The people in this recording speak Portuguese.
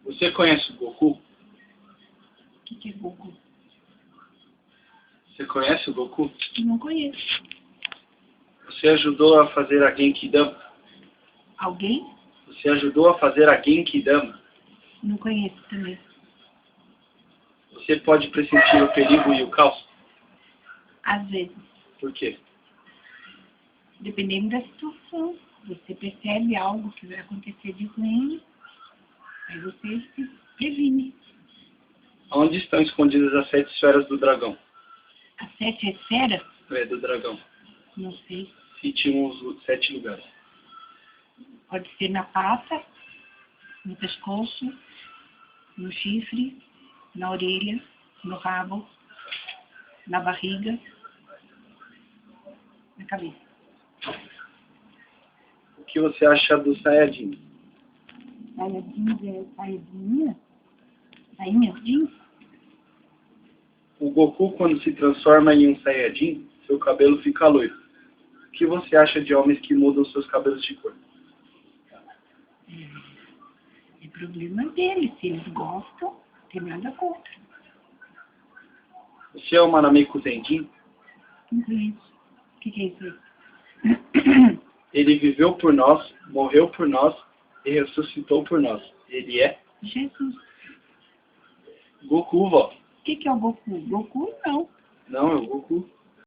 Você conhece o Goku? O que é Goku? Você conhece o Goku? Não conheço. Você ajudou a fazer a Genkidama? Alguém? Você ajudou a fazer a Genkidama? Não conheço também. Você pode pressentir o perigo e o caos? Às vezes. Por quê? Dependendo da situação. Você percebe algo que vai acontecer de ruim, aí você se previne. Onde estão escondidas as 7 esferas do dragão? As 7 esferas? Do dragão. Não sei. Cite os 7 lugares. Pode ser na pata, no pescoço, no chifre, na orelha, no rabo, na barriga, na cabeça. O que você acha do Saiyajin? Saiyajin? Saiyajin? O Goku, quando se transforma em um Saiyajin, seu cabelo fica loiro. O que você acha de homens que mudam seus cabelos de cor? É problema deles. Se eles gostam, não tem nada contra. Você é o Manamiko Zenjin? Não conheço. O que é isso aí? Ele viveu por nós, morreu por nós e ressuscitou por nós. Ele é Jesus. Goku, vó. O que é o Goku? Goku não. Não, é o Goku.